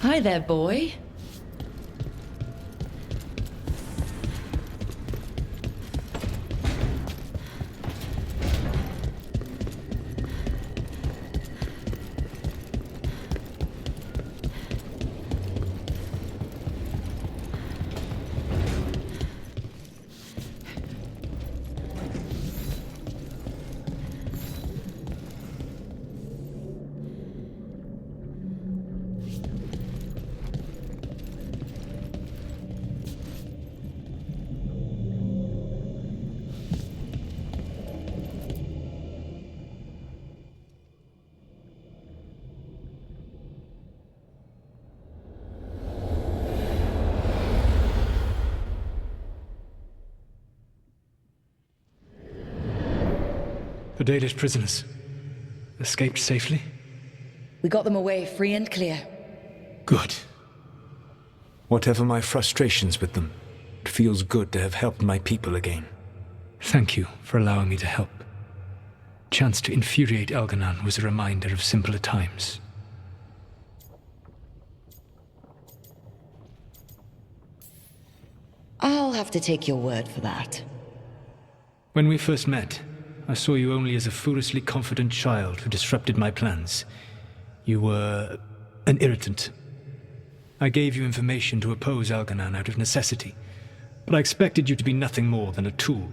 Hi there, boy. The Dalish prisoners escaped safely? We got them away free and clear. Good. Whatever my frustrations with them, it feels good to have helped my people again. Thank you for allowing me to help. Chance to infuriate Elganon was a reminder of simpler times. I'll have to take your word for that. When we first met, I saw you only as a foolishly confident child who disrupted my plans. You were an irritant. I gave you information to oppose Elganon out of necessity, but I expected you to be nothing more than a tool.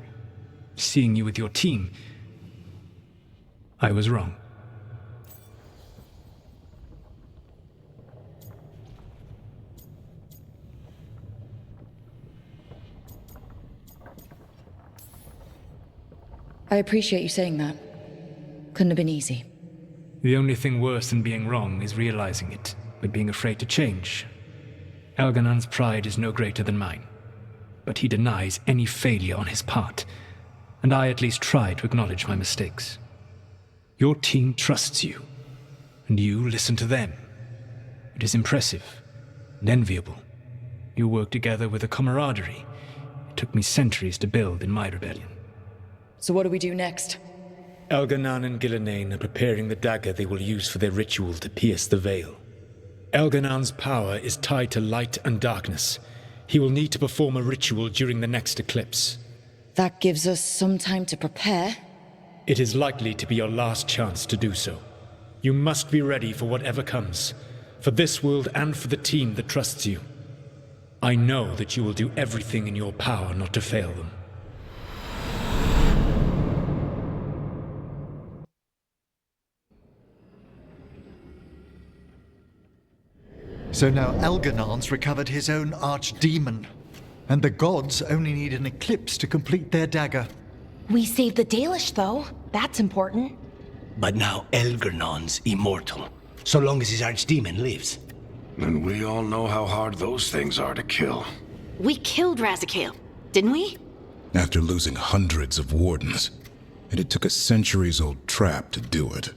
Seeing you with your team, I was wrong. I appreciate you saying that. Couldn't have been easy. The only thing worse than being wrong is realizing it, but being afraid to change. Elganon's pride is no greater than mine, but he denies any failure on his part, and I at least try to acknowledge my mistakes. Your team trusts you, and you listen to them. It is impressive and enviable. You work together with a camaraderie it took me centuries to build in my rebellion. So what do we do next? Elganon and Gillenane are preparing the dagger they will use for their ritual to pierce the veil. Elganon's power is tied to light and darkness. He will need to perform a ritual during the next eclipse. That gives us some time to prepare. It is likely to be your last chance to do so. You must be ready for whatever comes, for this world and for the team that trusts you. I know that you will do everything in your power not to fail them. So now Elganon's recovered his own archdemon, and the gods only need an eclipse to complete their dagger. We saved the Dalish, though. That's important. But now Elganon's immortal, so long as his archdemon lives. And we all know how hard those things are to kill. We killed Razikale, didn't we? After losing hundreds of wardens, and it took a centuries-old trap to do it.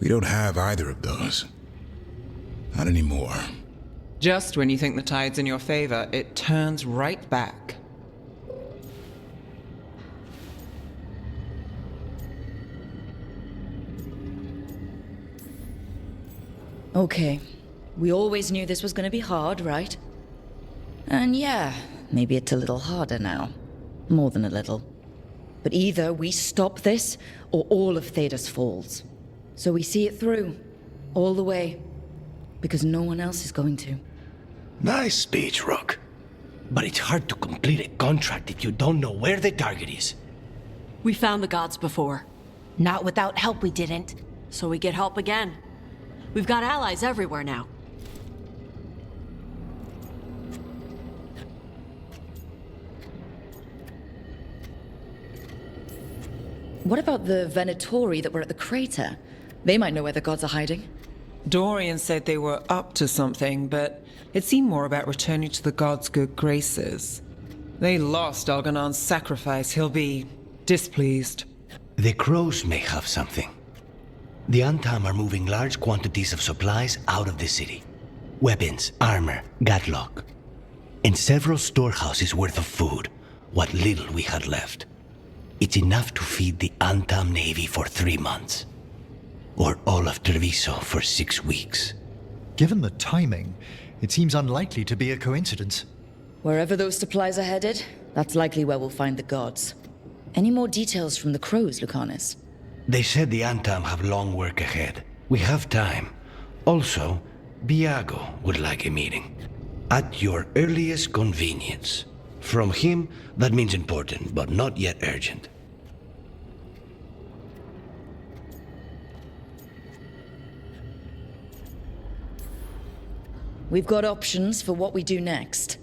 We don't have either of those. Not anymore. Just when you think the tide's in your favor, it turns right back. Okay. We always knew this was going to be hard, right? And yeah, maybe it's a little harder now. More than a little. But either we stop this, or all of Tedas falls. So we see it through. All the way. Because no one else is going to. Nice speech, Rook. But it's hard to complete a contract if you don't know where the target is. We found the gods before. Not without help, we didn't. So we get help again. We've got allies everywhere now. What about the Venatori that were at the crater? They might know where the gods are hiding. Dorian said they were up to something, but it seemed more about returning to the gods' good graces. They lost Elganon's sacrifice. He'll be displeased. The crows may have something. The Antam are moving large quantities of supplies out of the city. Weapons, armor, gatlock. And several storehouses worth of food, what little we had left. It's enough to feed the Antam Navy for 3 months. Or all of Treviso for 6 weeks. Given the timing, It seems unlikely to be a coincidence. Wherever those supplies are headed, that's likely where we'll find the gods. Any more details from the crows, Lucanus? They said the Antam have long work ahead. We have time. Also, Biago would like a meeting. At your earliest convenience. From him, that means important, but not yet urgent. We've got options for what we do next.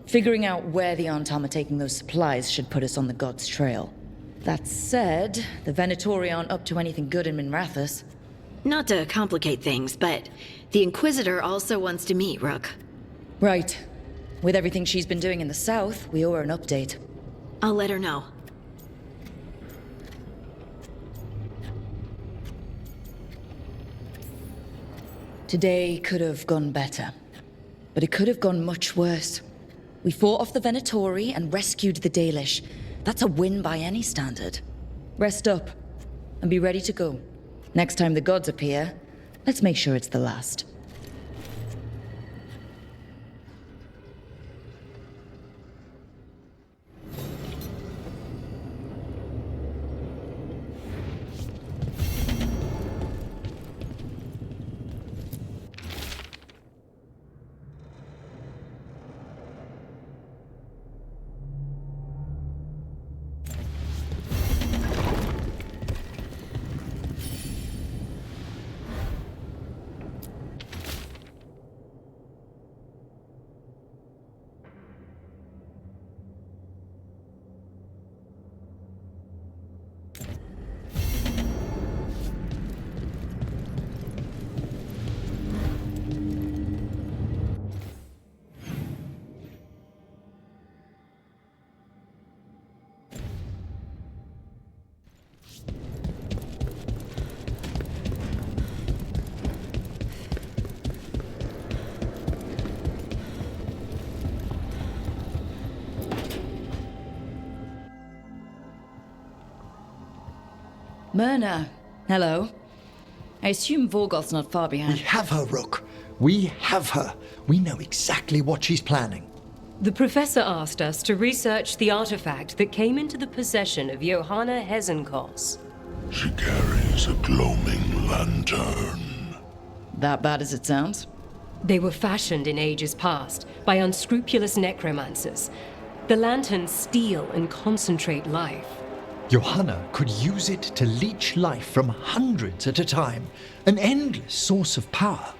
Figuring out where the Antam are taking those supplies should put us on the gods' trail. That said, the Venatori aren't up to anything good in Minrathous. Not to complicate things, but the Inquisitor also wants to meet Rook. Right. With everything she's been doing in the south, we owe her an update. I'll let her know. Today could have gone better. But it could have gone much worse. We fought off the Venatori and rescued the Dalish. That's a win by any standard. Rest up, and be ready to go. Next time the gods appear, let's make sure it's the last. Myrna, hello. I assume Vorgoth's not far behind. We have her, Rook. We have her. We know exactly what she's planning. The professor asked us to research the artifact that came into the possession of Johanna Hezenkos. She carries a gloaming lantern. That bad as it sounds? They were fashioned in ages past by unscrupulous necromancers. The lanterns steal and concentrate life. Johanna could use it to leech life from hundreds at a time. An endless source of power.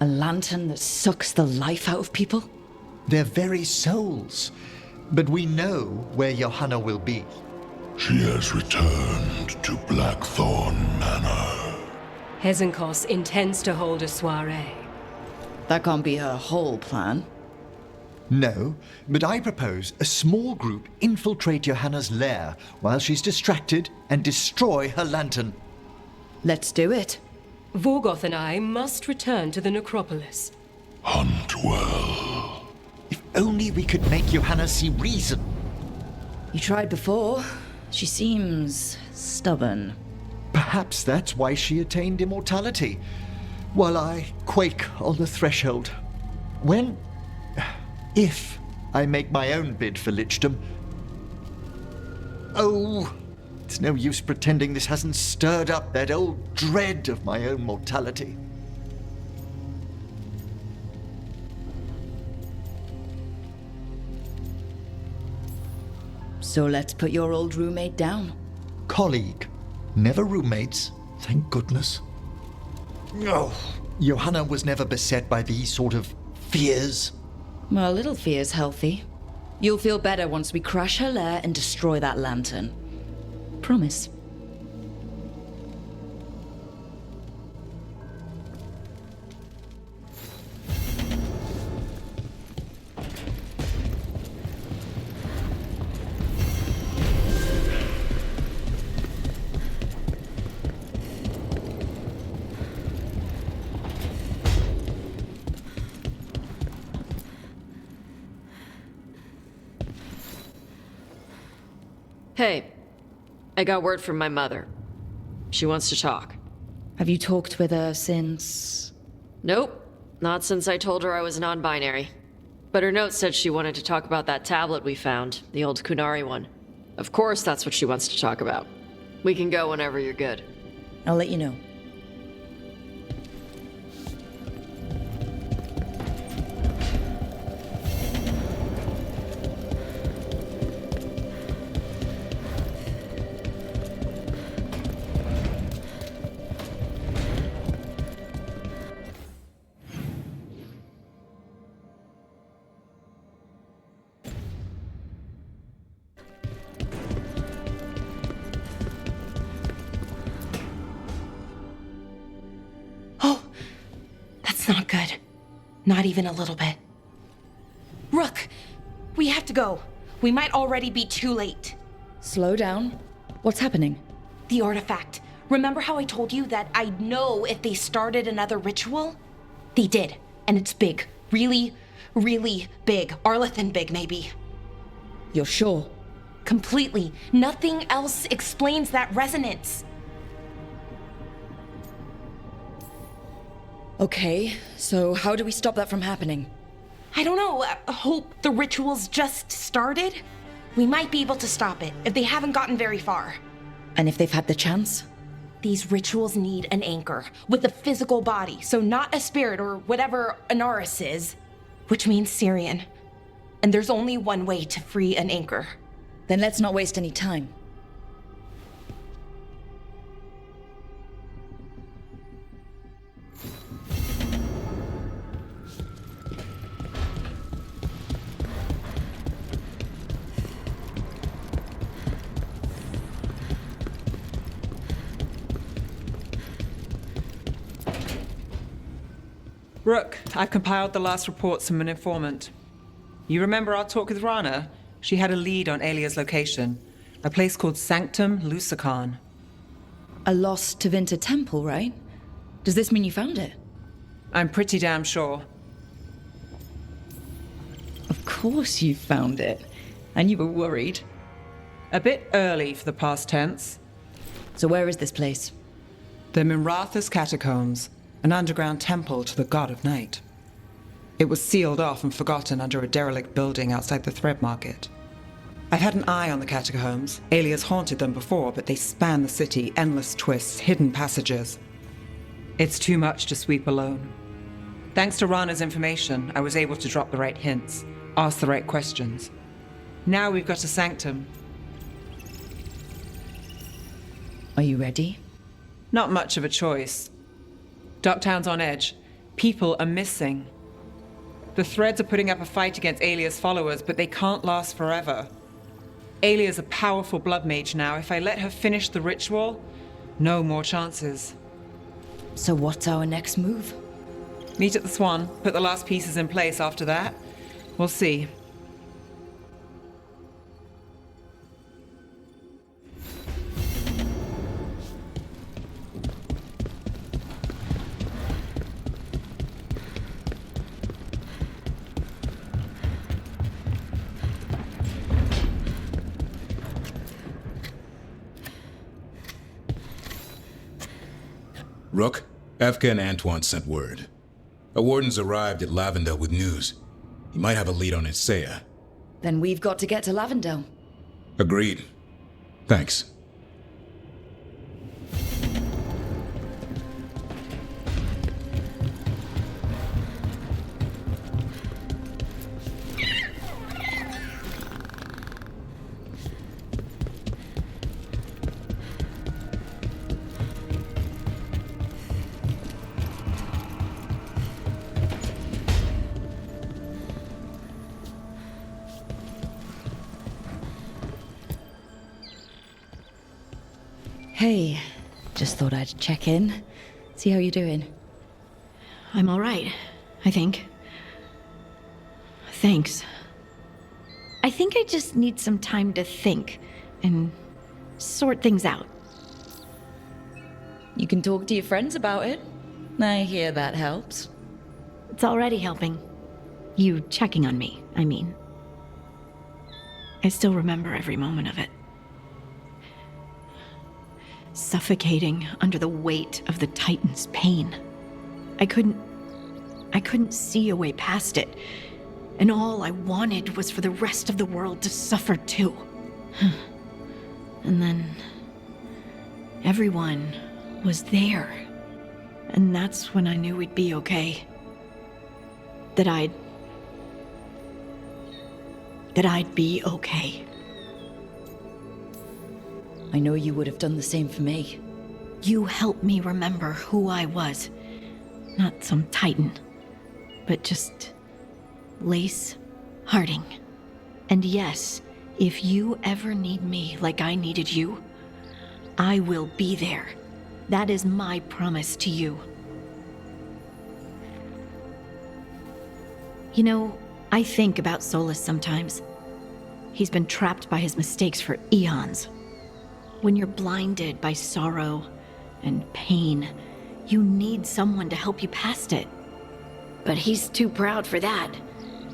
A lantern that sucks the life out of people? Their very souls. But we know where Johanna will be. She has returned to Blackthorn Manor. Hezenkos intends to hold a soiree. That can't be her whole plan. No, but I propose a small group infiltrate Johanna's lair while she's distracted and destroy her lantern. Let's do it. Vorgoth and I must return to the necropolis. Hunt well. If only we could make Johanna see reason. You tried before. She seems stubborn. Perhaps that's why she attained immortality, while I quake on the threshold. If I make my own bid for lichdom. Oh, it's no use pretending this hasn't stirred up that old dread of my own mortality. So let's put your old roommate down. Colleague, never roommates, thank goodness. Oh, Johanna was never beset by these sort of fears. Well, a little fear's healthy. You'll feel better once we crash her lair and destroy that lantern. Promise. Hey, I got word from my mother. She wants to talk. Have you talked with her since? Nope, not since I told her I was non-binary. But her note said she wanted to talk about that tablet we found, the old Kunari one. Of course that's what she wants to talk about. We can go whenever you're good. I'll let you know. Not good. Not even a little bit. Rook, we have to go. We might already be too late. Slow down. What's happening? The artifact. Remember how I told you that I'd know if they started another ritual? They did, and it's big. Really, really big. Arlethan big, maybe. You're sure? Completely. Nothing else explains that resonance. Okay, so how do we stop that from happening? I don't know. Hope the ritual's just started? We might be able to stop it if they haven't gotten very far. And if they've had the chance? These rituals need an anchor with a physical body, so not a spirit or whatever Anaris is, which means Syrian. And there's only one way to free an anchor. Then let's not waste any time. Rook, I've compiled the last reports from an informant. You remember our talk with Rana? She had a lead on Alia's location. A place called Sanctum Lucican. A lost Tevinter temple, right? Does this mean you found it? I'm pretty damn sure. Of course you found it. And you were worried. A bit early for the past tense. So where is this place? The Mimratha's Catacombs, an underground temple to the god of night. It was sealed off and forgotten under a derelict building outside the Thread Market. I've had an eye on the catacombs. Alias haunted them before, but they span the city, endless twists, hidden passages. It's too much to sweep alone. Thanks to Rana's information, I was able to drop the right hints, ask the right questions. Now we've got a sanctum. Are you ready? Not much of a choice. Ducktown's on edge. People are missing. The Threads are putting up a fight against Alia's followers, but they can't last forever. Alia's a powerful blood mage now. If I let her finish the ritual, no more chances. So what's our next move? Meet at the Swan, put the last pieces in place after that. We'll see. Rook, Efka and Antoine sent word. A warden's arrived at Lavendel with news. He might have a lead on Isaiah. Then we've got to get to Lavendel. Agreed. Thanks. Hey, just thought I'd check in, see how you're doing. I'm all right, I think. Thanks. I think I just need some time to think and sort things out. You can talk to your friends about it. I hear that helps. It's already helping. You checking on me, I mean. I still remember every moment of it. suffocating under the weight of the Titan's pain. I couldn't see a way past it, and all I wanted was for the rest of the world to suffer too. And then everyone was there, and that's when I knew we'd be okay. That I'd be okay. I know you would have done the same for me. You helped me remember who I was. Not some Titan, but just Lace Harding. And yes, if you ever need me like I needed you, I will be there. That is my promise to you. You know, I think about Solus sometimes. He's been trapped by his mistakes for eons. When you're blinded by sorrow and pain, you need someone to help you past it. But he's too proud for that.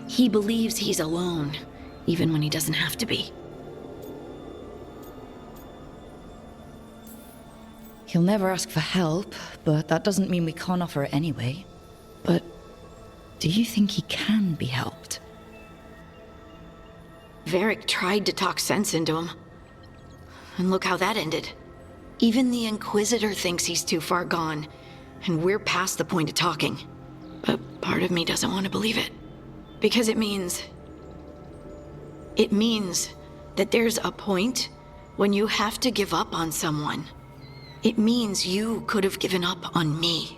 He believes he's alone, even when he doesn't have to be. He'll never ask for help, but that doesn't mean we can't offer it anyway. But do you think he can be helped? Varric tried to talk sense into him. And look how that ended. Even the Inquisitor thinks he's too far gone, and we're past the point of talking. But part of me doesn't want to believe it. Because it means that there's a point when you have to give up on someone. It means you could have given up on me.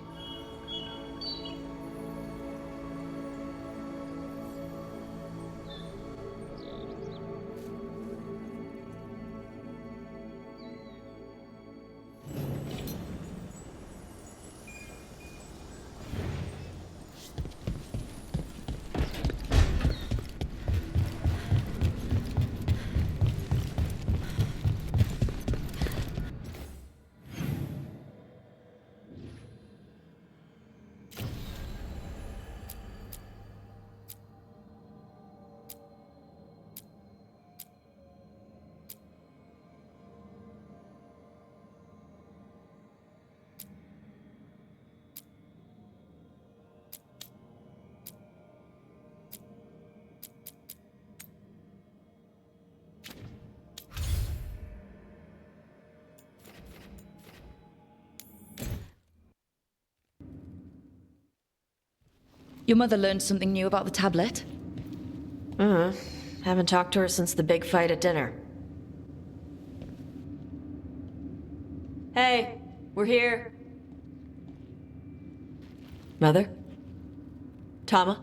Your mother learned something new about the tablet? Haven't talked to her since the big fight at dinner. Hey, we're here. Mother? Tama?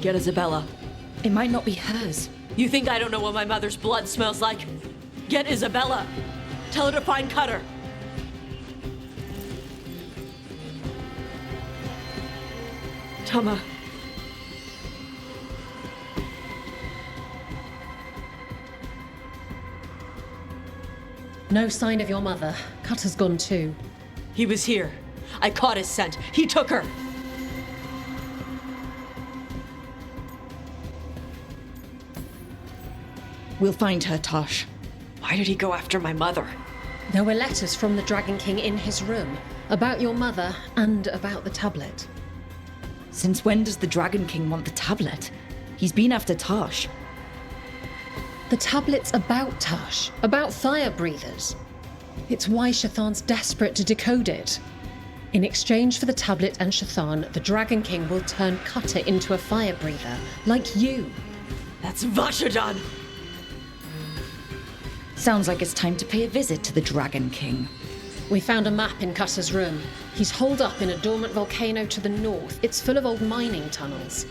Get Isabella. It might not be hers. You think I don't know what my mother's blood smells like? Get Isabella. Tell her to find Cutter. Tama. No sign of your mother. Cutter's gone too. He was here. I caught his scent. He took her. We'll find her, Tosh. Why did he go after my mother? There were letters from the Dragon King in his room about your mother and about the tablet. Since when does the Dragon King want the tablet? He's been after Tosh. The tablet's about Tosh, about fire breathers. It's why Shathan's desperate to decode it. In exchange for the tablet and Shathan, the Dragon King will turn Cutter into a fire breather, like you. That's Vashadan! Sounds like it's time to pay a visit to the Dragon King. We found a map in Cutter's room. He's holed up in a dormant volcano to the north. It's full of old mining tunnels.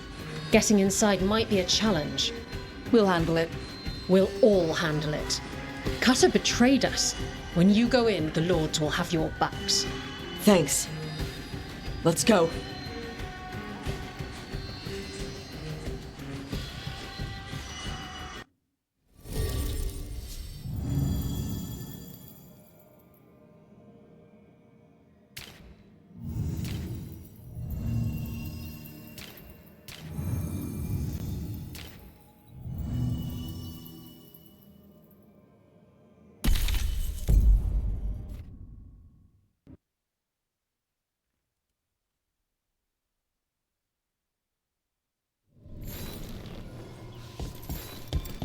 Getting inside might be a challenge. We'll handle it. We'll all handle it. Cutter betrayed us. When you go in, the Lords will have your backs. Thanks. Let's go.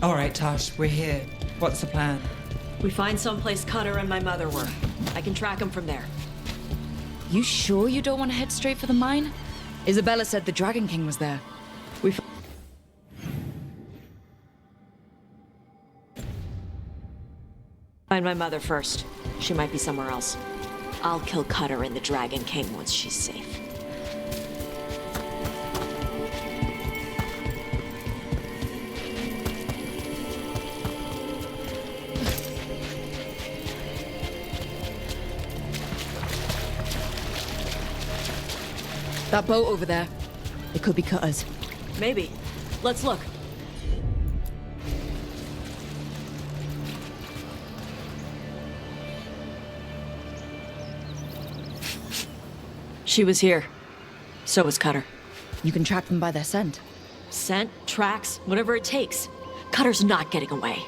All right, Tash, we're here. What's the plan? We find someplace Cutter and my mother were. I can track them from there. You sure you don't want to head straight for the mine? Isabella said the Dragon King was there. Find my mother first. She might be somewhere else. I'll kill Cutter and the Dragon King once she's safe. That boat over there. It could be Cutter's. Maybe. Let's look. She was here. So was Cutter. You can track them by their scent. Scent, tracks, whatever it takes. Cutter's not getting away.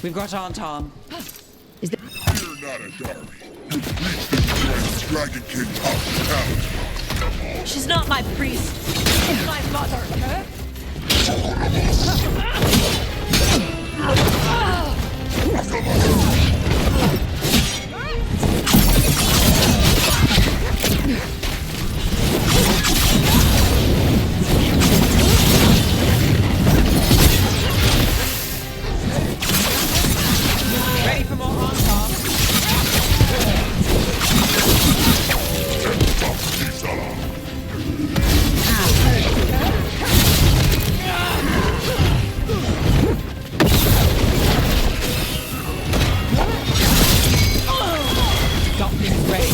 We've got Aunt Tom. Is there... You're not a Darby. Reach the Dragon King hospitality. She's not my priest. She's my mother. Ready for more Aunt Tom? Something's ready.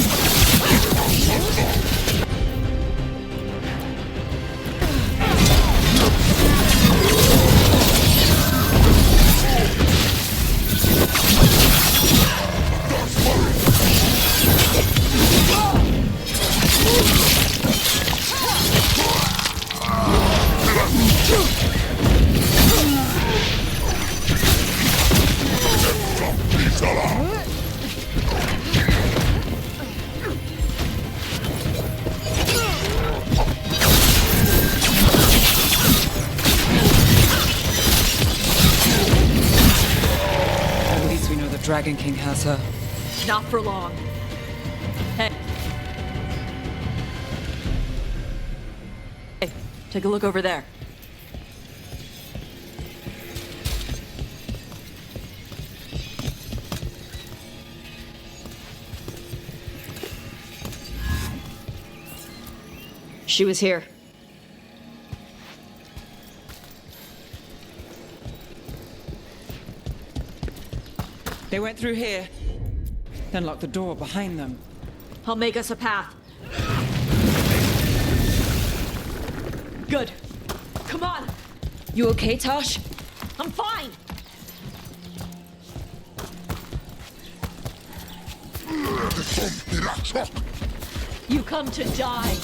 At least we know the Dragon King has her. Not for long. Hey. Hey, take a look over there. She was here. They went through here, then locked the door behind them. I'll make us a path. Good. Come on. You okay, Tosh? I'm fine. You come to die.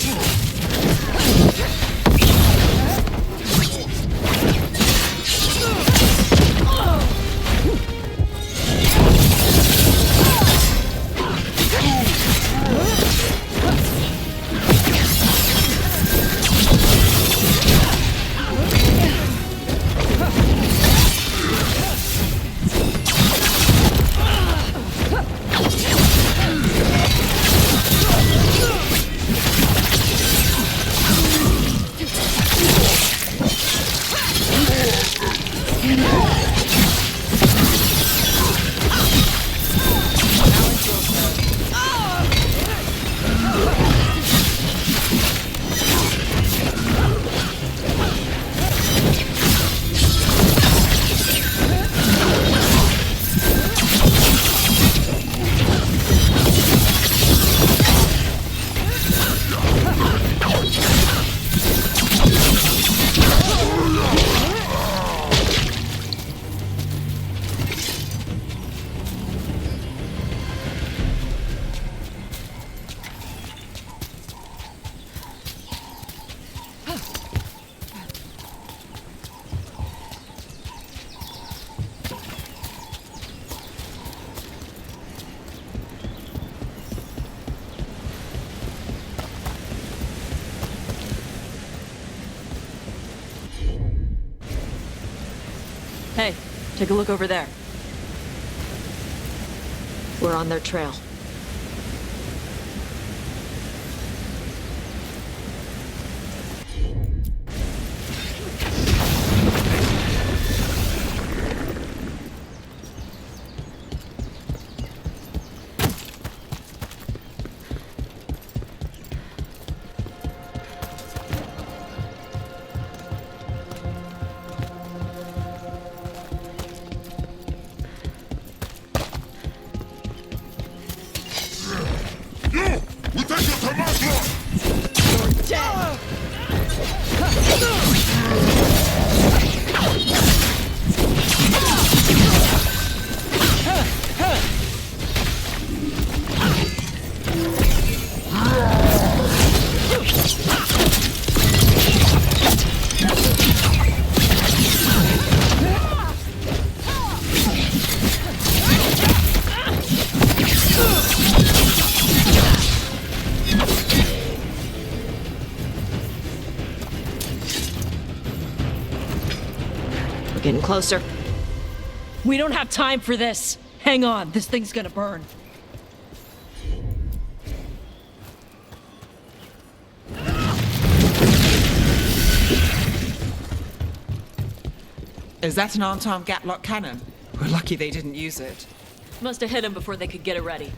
Hey, take a look over there. We're on their trail. Getting closer. We don't have time for this. Hang on, this thing's gonna burn. Is that an armed Gatlock cannon? We're lucky they didn't use it. Must have hit him before they could get it ready.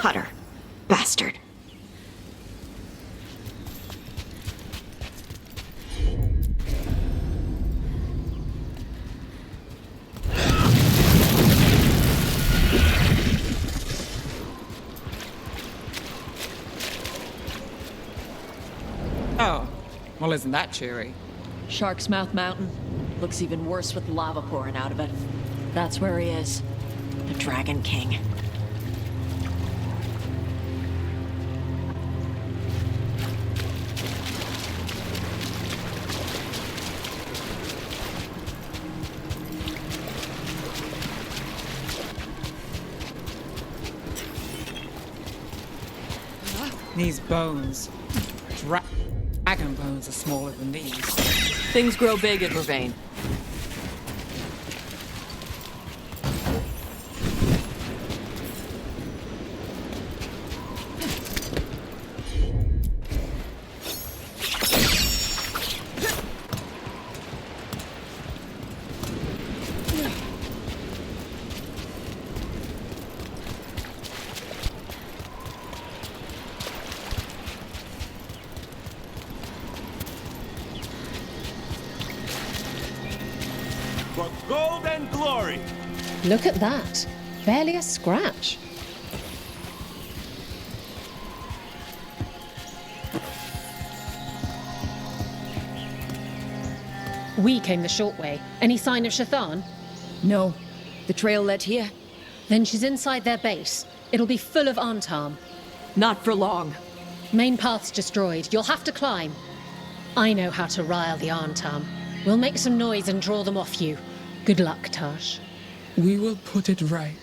Cutter. Bastard. Oh, well, isn't that cheery? Shark's Mouth Mountain. Looks even worse with lava pouring out of it. That's where he is. The Dragon King. These bones. Dragon bones are smaller than these. Things grow big in Vervain. For gold and glory! Look at that. Barely a scratch. We came the short way. Any sign of Shathan? No. The trail led here. Then she's inside their base. It'll be full of Antarm. Not for long. Main path's destroyed. You'll have to climb. I know how to rile the Antarm. We'll make some noise and draw them off you. Good luck, Tash. We will put it right.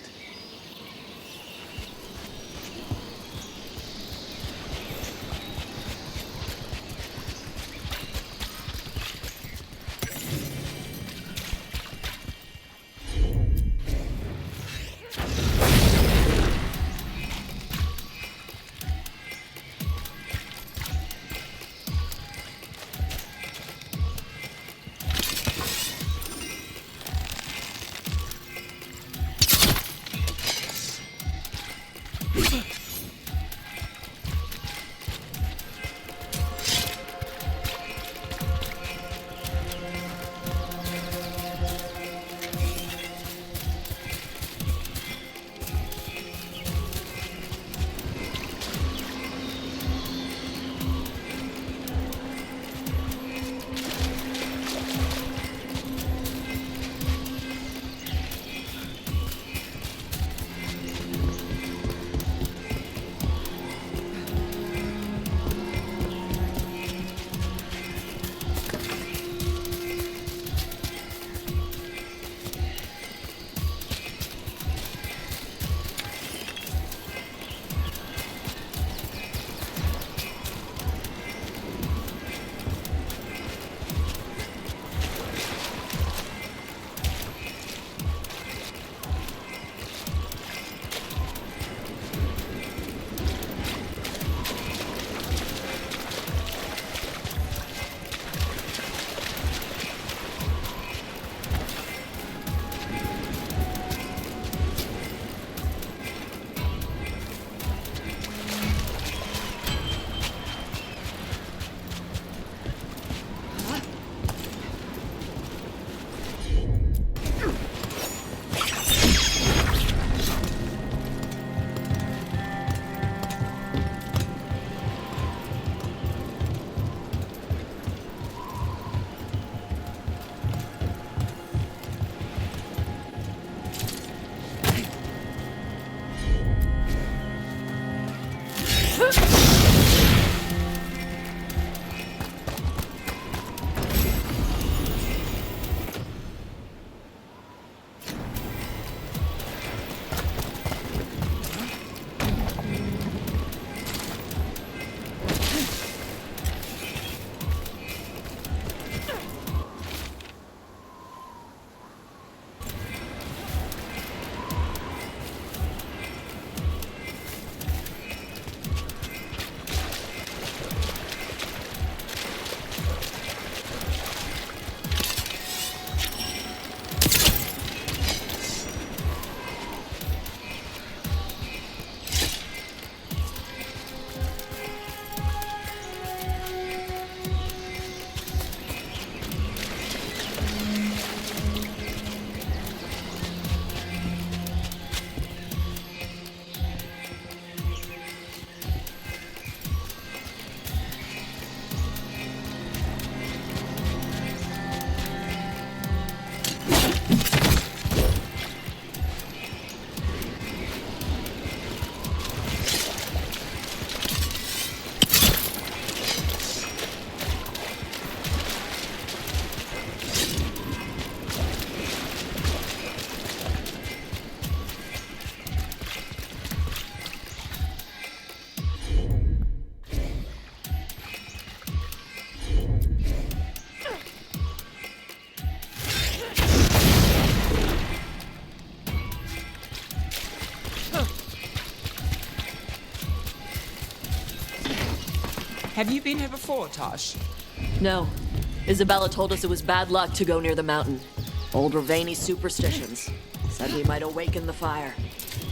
Have you been here before, Tosh? No. Isabella told us it was bad luck to go near the mountain. Old Ravani superstitions. Said we might awaken the fire.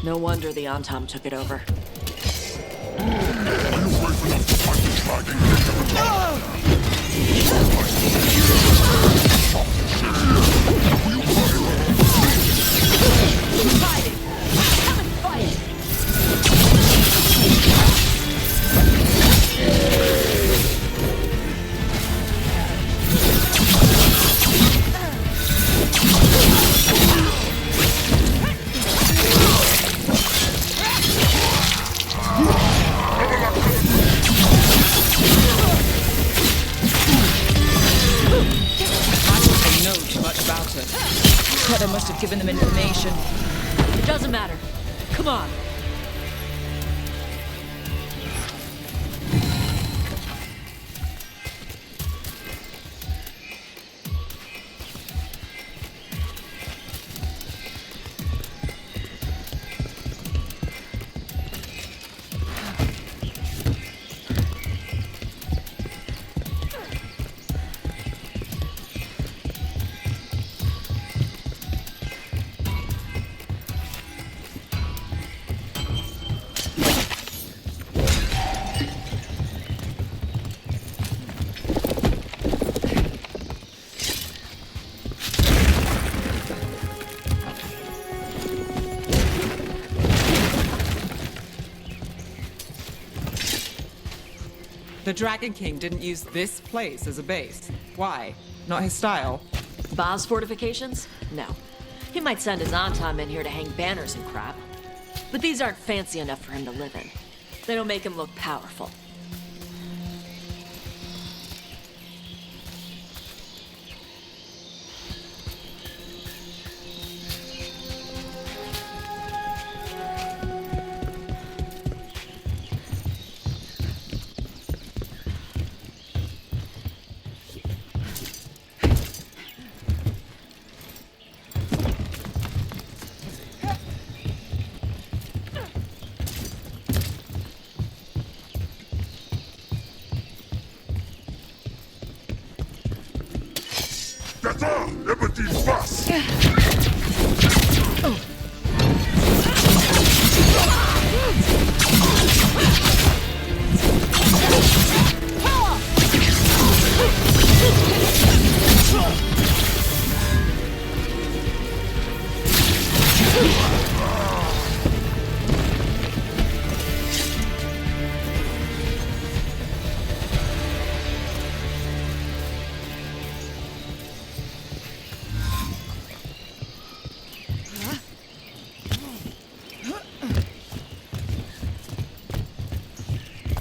No wonder the Antam took it over. Are you brave enough to fight the dragon king at Fight it! Come and fight! Tedda must have given them information. It doesn't matter. Come on. The Dragon King didn't use this place as a base. Why? Not his style? Ba's fortifications? No. He might send his Antam in here to hang banners and crap. But these aren't fancy enough for him to live in. They don't make him look powerful.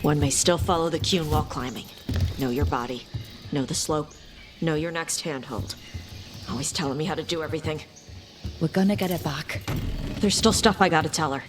One may still follow the Qun while climbing. Know your body. Know the slope. Know your next handhold. Always telling me how to do everything. We're gonna get it back. There's still stuff I gotta tell her.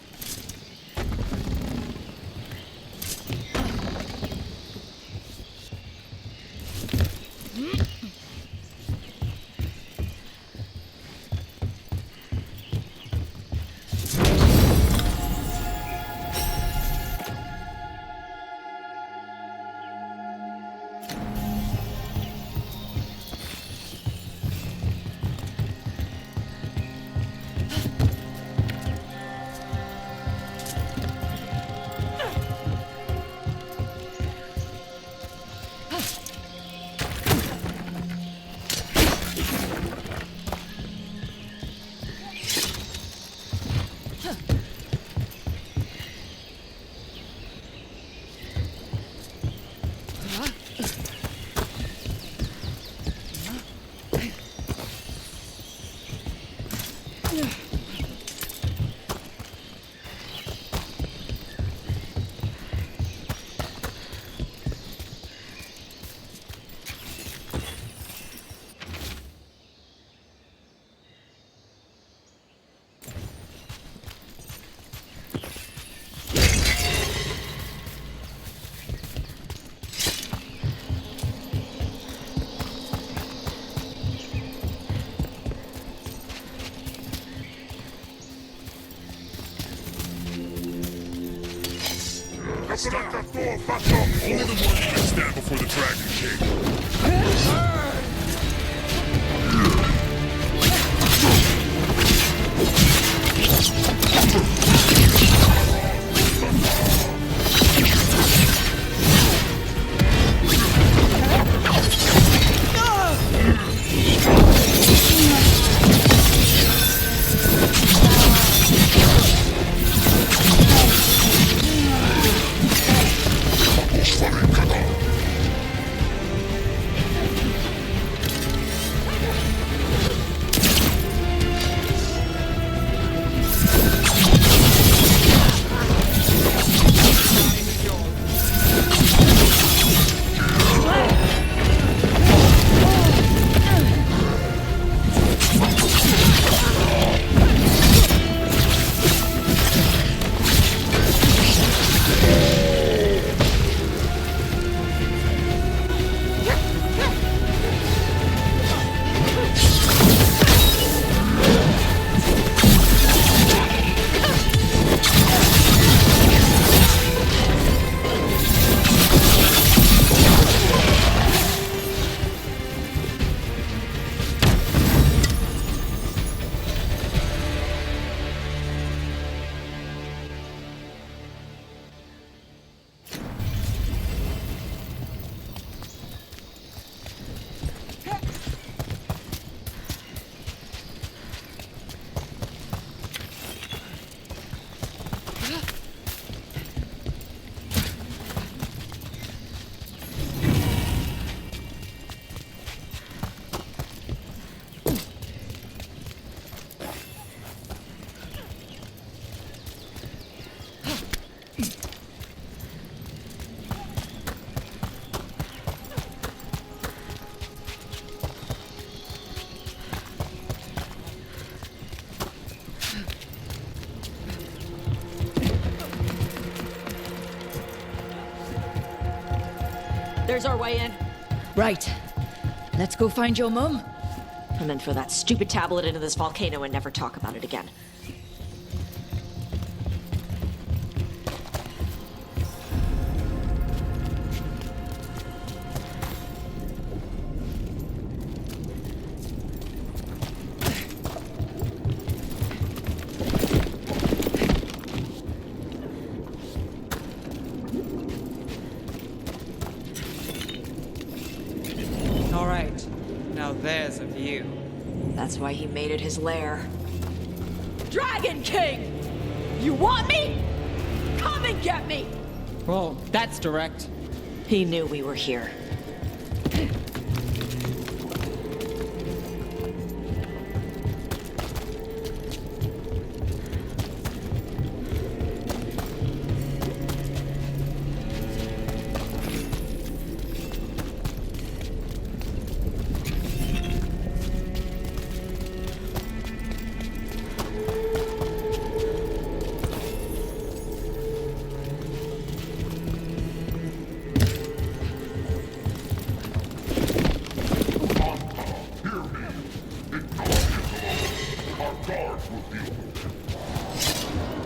Stop. Only the one can stand before the Dragon King. There's our way in. Right. Let's go find your mum. And then throw that stupid tablet into this volcano and never talk about it again. All right. Now there's a view. That's why he made it his lair. Dragon King! You want me? Come and get me! Well, that's direct. He knew we were here.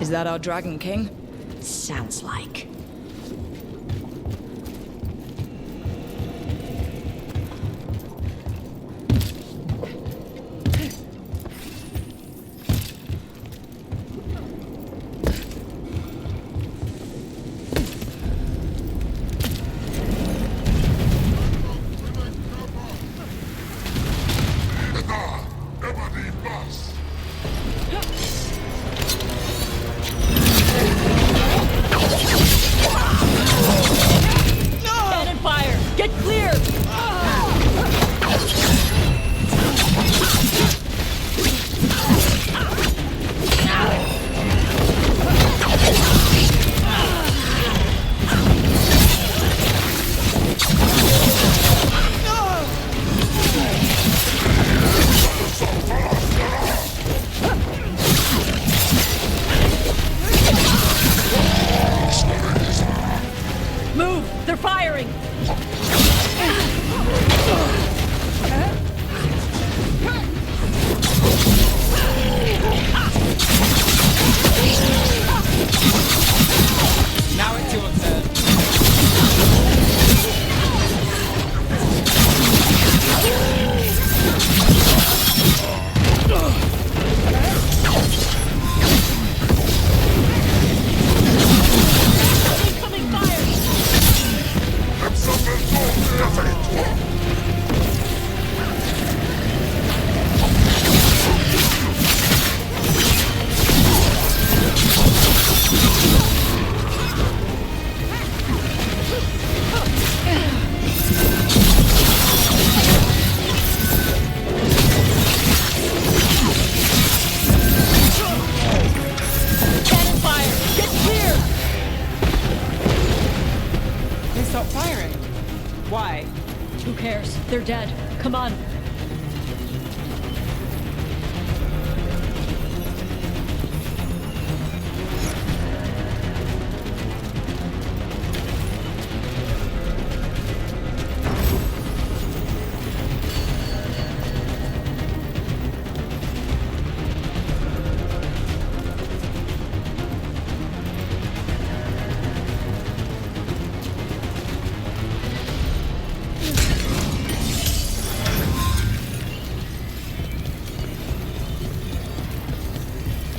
Is that our Dragon King? Sounds like. They're dead. Come on.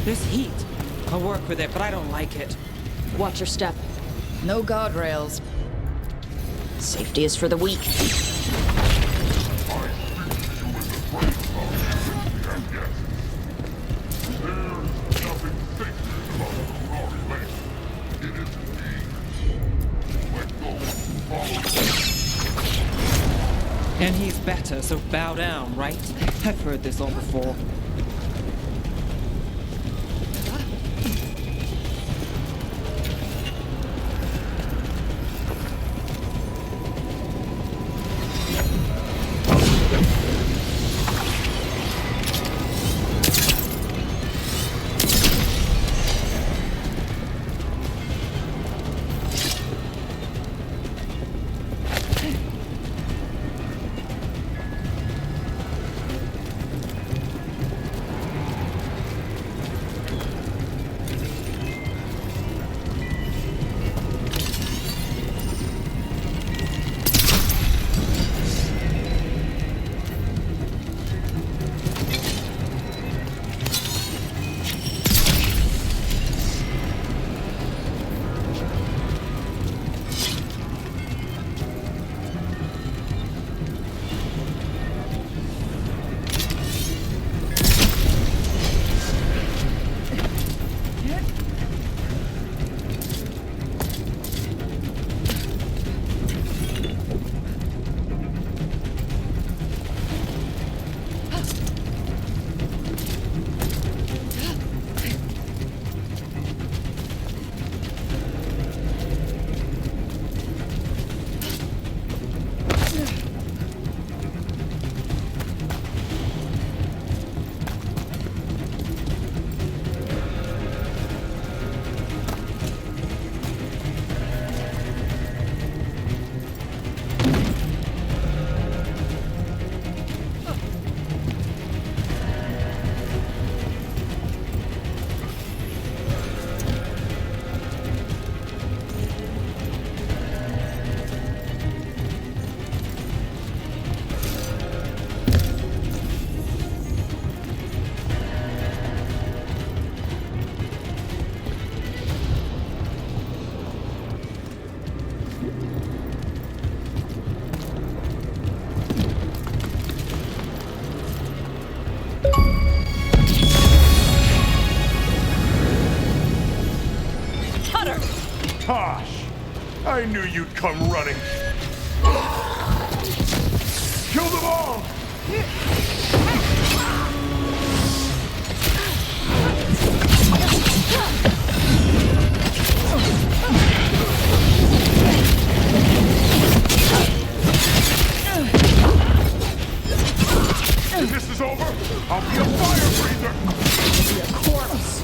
This heat. I'll work with it, but I don't like it. Watch your step. No guardrails. Safety is for the weak. And he's better, so bow down, right? I've heard this all before. Tosh! I knew you'd come running. Kill them all! If this is over, I'll be a fire breather! I'll be a corpse!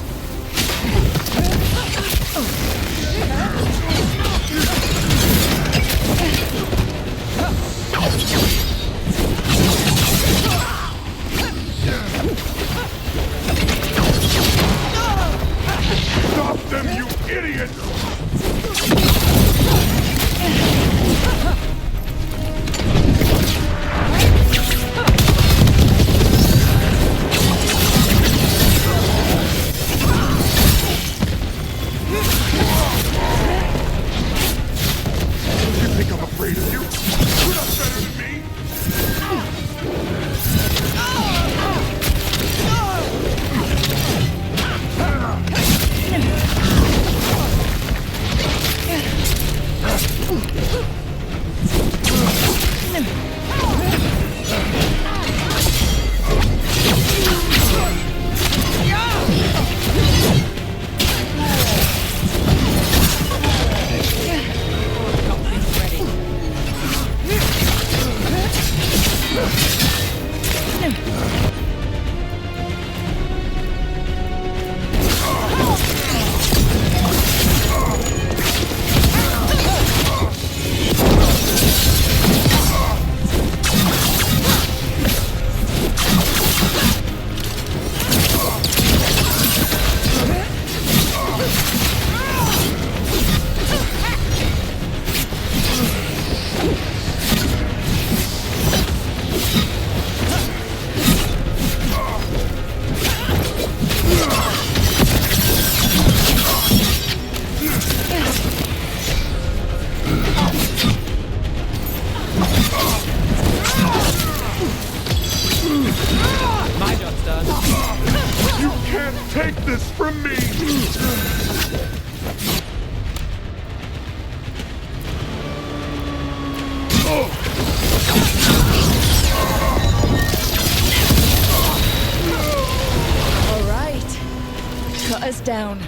Cut us down.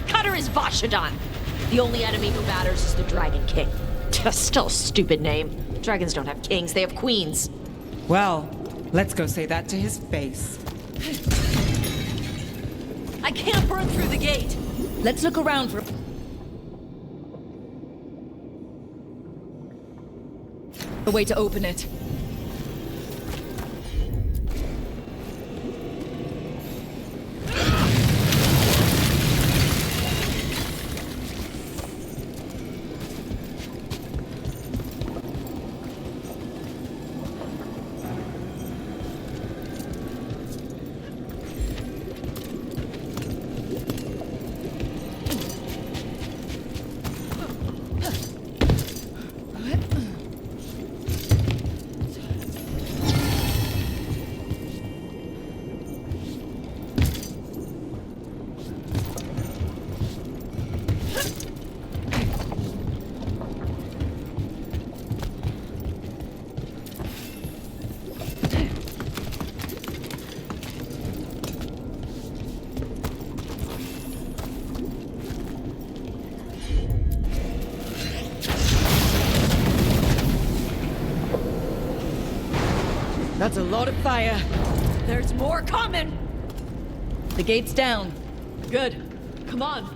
Cutter is Vashadon. The only enemy who matters is the Dragon King. Still a stupid name. Dragons don't have kings, they have queens. Well, let's go say that to his face. I can't burn through the gate. Let's look around for a way to open it. That's a lot of fire. There's more coming! The gate's down. Good. Come on.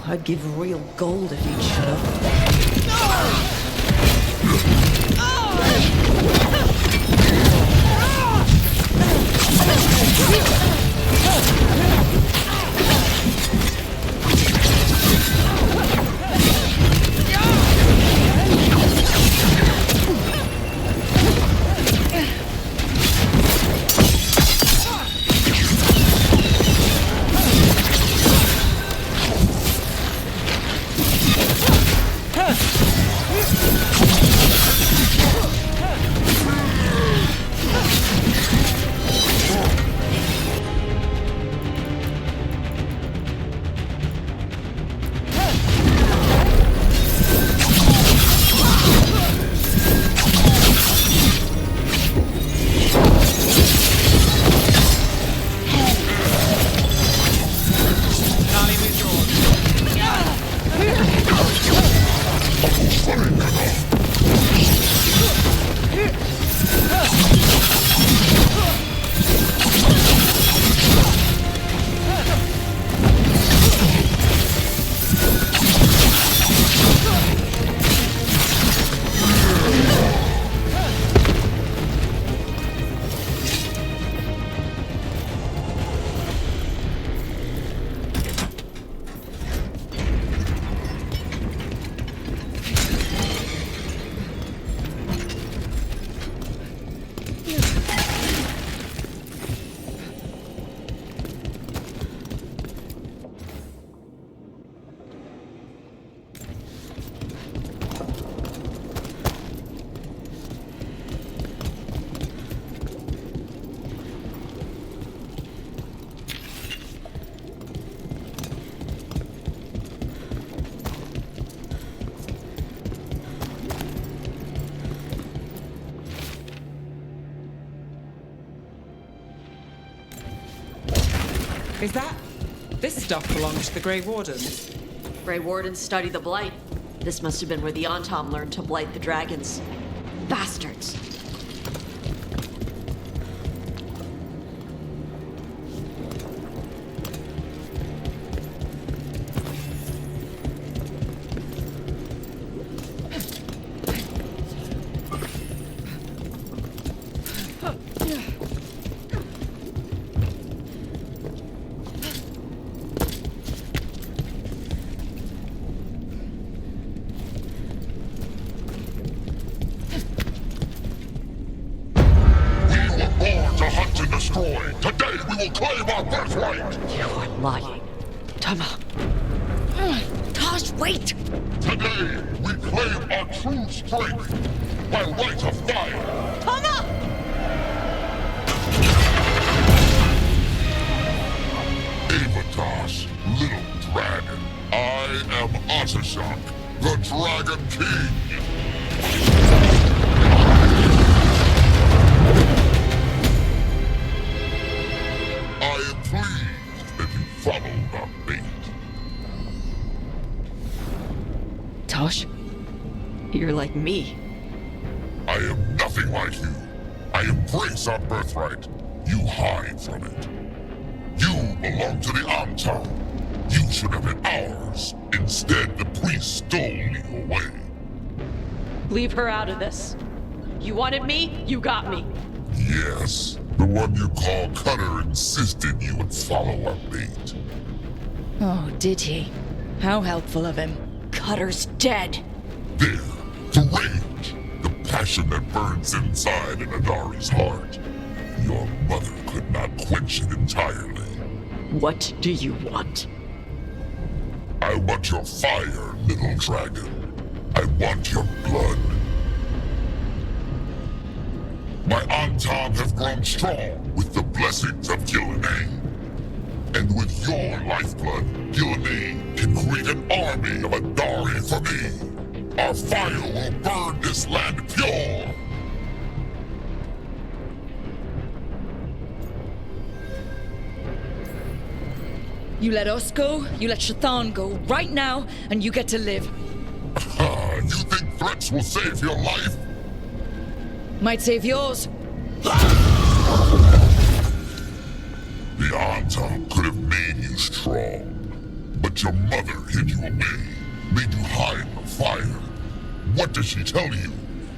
I'd give royal gold if he'd shut up. Is that... This stuff belongs to the Grey Wardens. Grey Wardens study the Blight. This must have been where the Antom learned to blight the dragons. Bastards. Today we will claim our birthright! You are lying. Tama. Tosh, wait! Today we claim our true strength by right of fire! Tama! Avatosh, little dragon. I am Atashok, the Dragon King! Follow the bait. Tosh, you're like me. I am nothing like you. I embrace our birthright. You hide from it. You belong to the Antom. You should have been ours. Instead, the priest stole you away. Leave her out of this. You wanted me, you got me. Yes. The one you call Cutter insisted you would follow our bait. Oh, did he? How helpful of him. Cutter's dead. There, the rage, the passion that burns inside in Adari's heart. Your mother could not quench it entirely. What do you want? I want your fire, little dragon. I want your blood. My Antom have grown strong with the blessings of Gillenay. And with your lifeblood, Gillenay can create an army of Adari for me. Our fire will burn this land pure. You let us go, you let Shathan go right now, and you get to live. You think threats will save your life? Might save yours. The Antom could have made you strong, but your mother hid you away, made you hide in the fire. What does she tell you?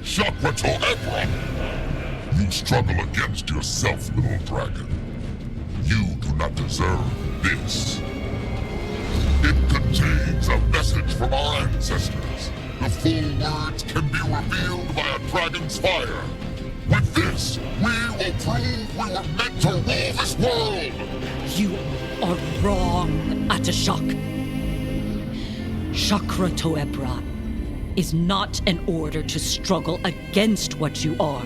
Chakra to Ebron! You struggle against yourself, little dragon. You do not deserve this. It contains a message from our ancestors. The full words can be revealed by a dragon's fire. With this, we will prove we were meant to rule this world! You are wrong, Atashok. Chakra Toebra is not an order to struggle against what you are.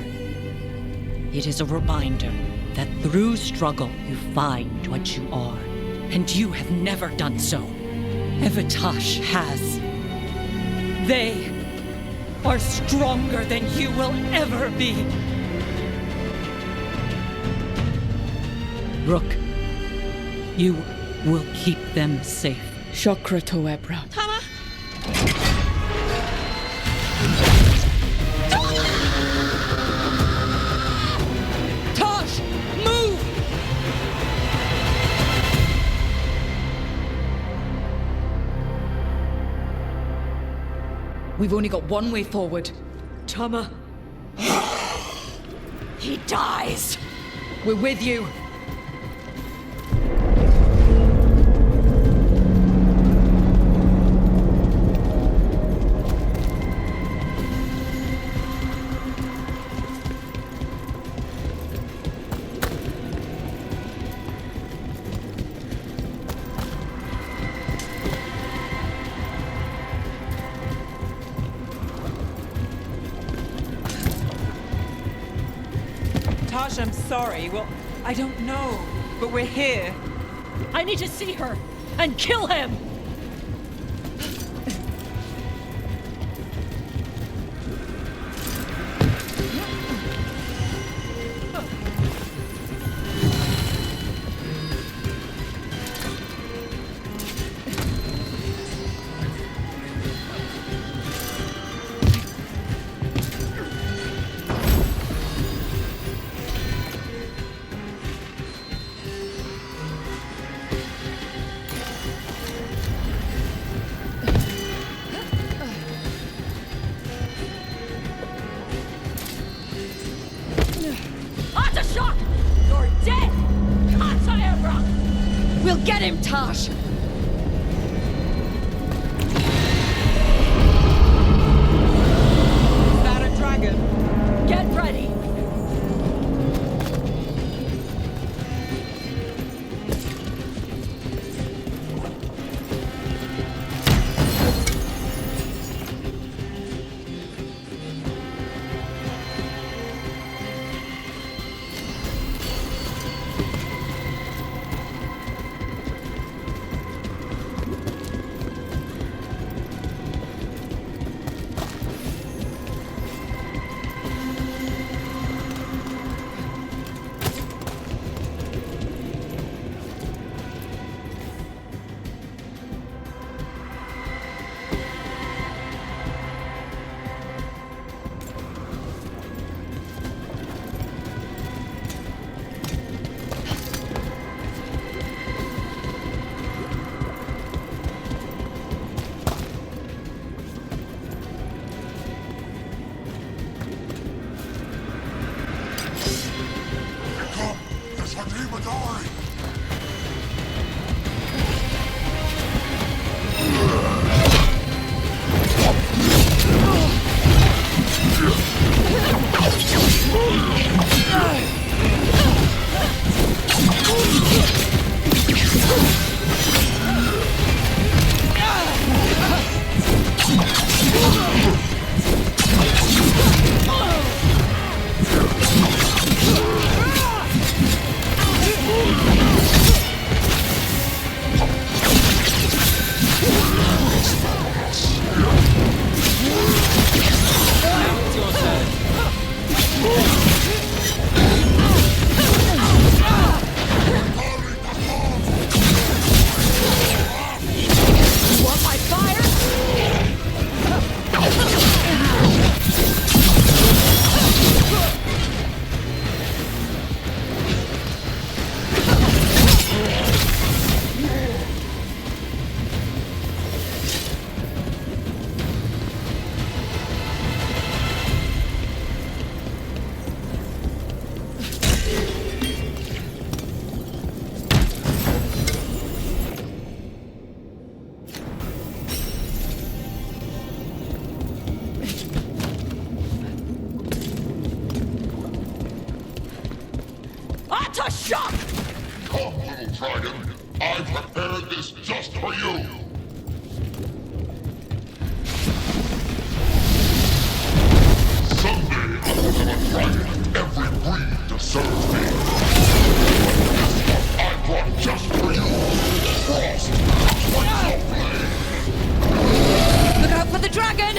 It is a reminder that through struggle you find what you are. And you have never done so. Evatash has. They are stronger than you will ever be. Rook, you will keep them safe. Chakra Toebra. Tama! Tosh! Move! We've only got one way forward. Tama. He dies. We're with you. Taj, I'm sorry. Well, I don't know, but we're here. I need to see her and kill him! Get him, Tosh! Is that a dragon? Get ready! Come, little dragon. I prepared this just for you. Someday I will have a dragon. Every breed deserves me. This one I brought just for you. Frost, twins of flame. Look out for the dragon!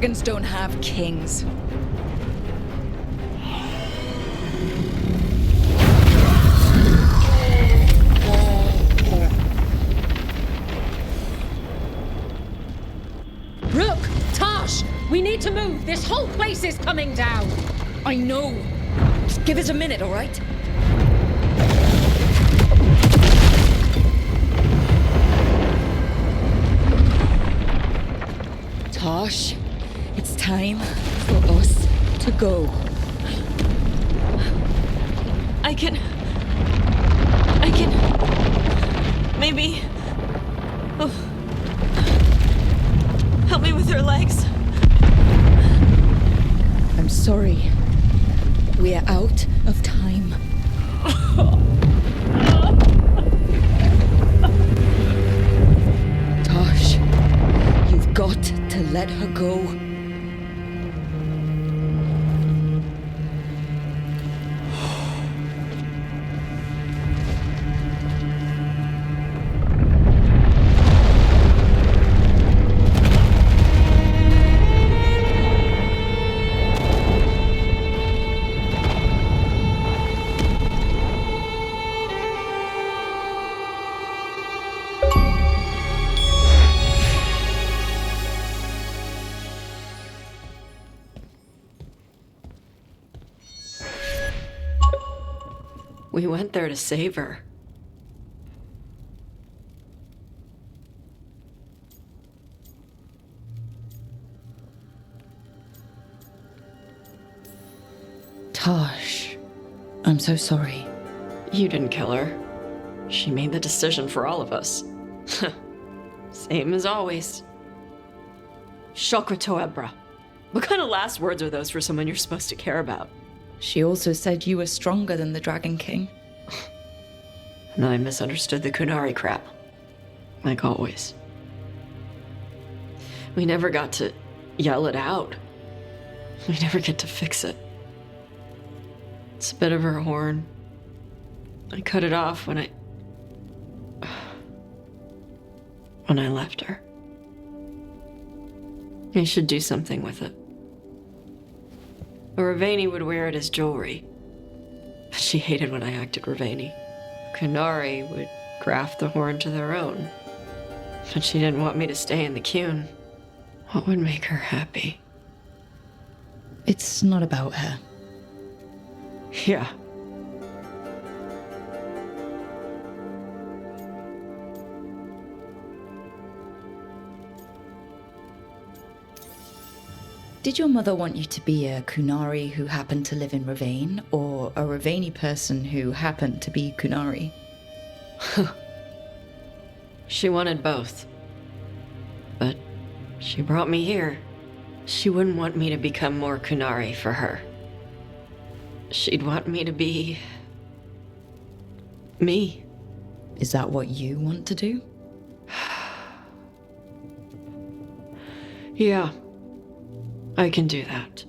Dragons don't have kings. Rook! Tosh! We need to move! This whole place is coming down! I know! Just give us a minute, alright? Tosh, it's time for us to go. I can... Maybe... Oh. Help me with her legs. I'm sorry. We are out of time. Tosh, you've got to let her go. We went there to save her. Tosh, I'm so sorry. You didn't kill her. She made the decision for all of us. Same as always. Shokrato Ebra. What kind of last words are those for someone you're supposed to care about? She also said you were stronger than the Dragon King. And I misunderstood the Kunari crap. Like always. We never got to yell it out. We never get to fix it. It's a bit of her horn. I cut it off when I left her. I should do something with it. Ravani would wear it as jewelry, but she hated when I acted Ravani. Kunari would graft the horn to their own, but she didn't want me to stay in the Qun. What would make her happy? It's not about her. Yeah. Did your mother want you to be a Kunari who happened to live in Ravane, or a Ravani person who happened to be Kunari? She wanted both. But she brought me here. She wouldn't want me to become more Kunari for her. She'd want me to be... me. Is that what you want to do? Yeah. I can do that.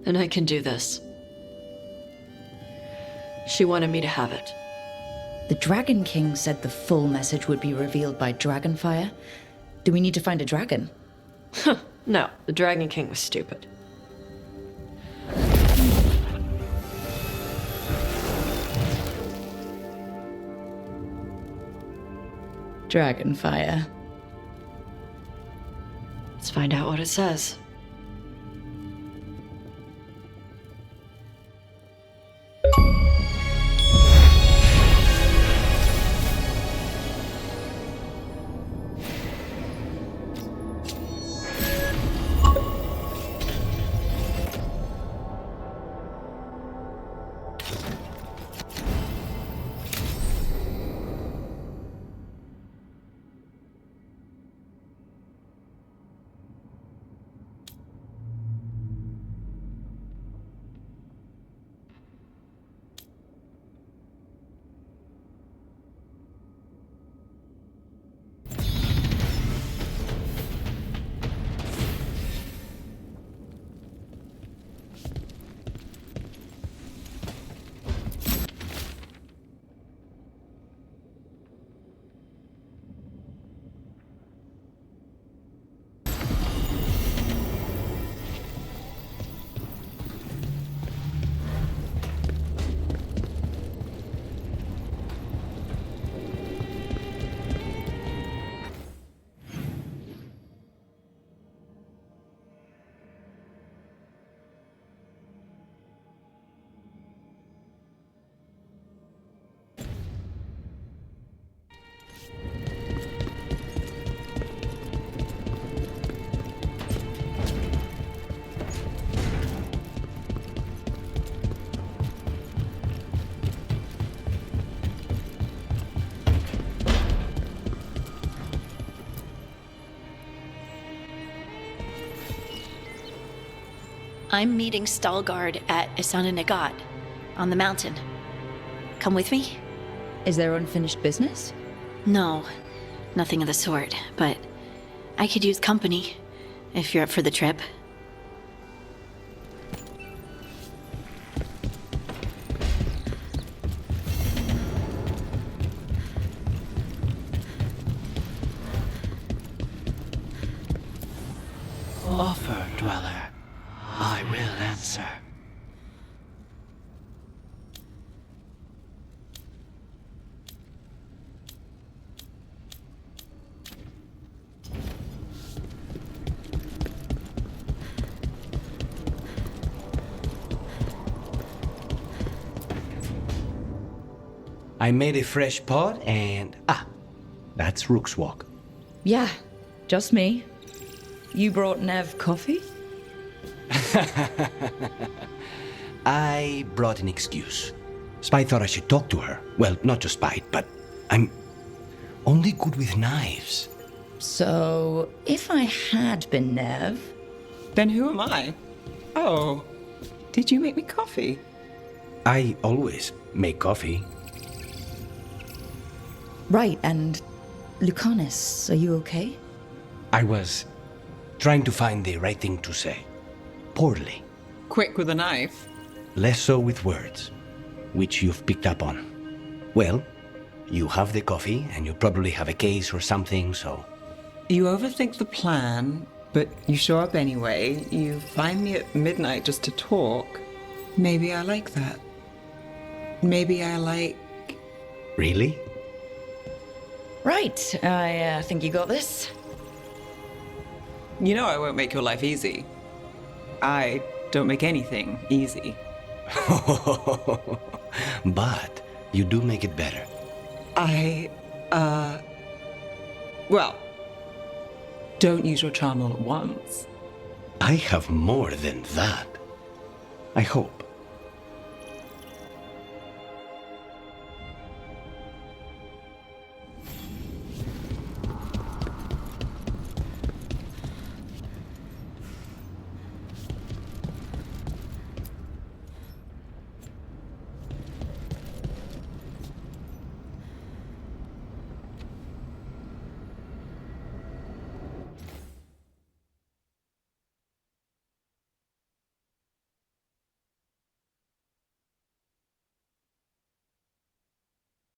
And I can do this. She wanted me to have it. The Dragon King said the full message would be revealed by Dragonfire. Do we need to find a dragon? No, the Dragon King was stupid. Dragonfire. Let's find out what it says. I'm meeting Stalgard at Isananegat, on the mountain. Come with me? Is there unfinished business? No, nothing of the sort, but I could use company, if you're up for the trip. Offer, dweller. I will answer. I made a fresh pot and... that's Rook's Walk. Yeah, just me. You brought Nev coffee? I brought an excuse. Spite thought I should talk to her. Well, not just Spite, but I'm only good with knives. So, if I had been Nev... Then who am I? Oh, did you make me coffee? I always make coffee. Right, and Lucanus, are you okay? I was trying to find the right thing to say. Poorly. Quick with a knife. Less so with words, which you've picked up on. Well, you have the coffee, and you probably have a case or something, so... You overthink the plan, but you show up anyway. You find me at midnight just to talk. Maybe I like that. Maybe I like... Really? Right, I think you got this. You know I won't make your life easy. I don't make anything easy. But you do make it better. Well, don't use your charm all at once. I have more than that. I hope.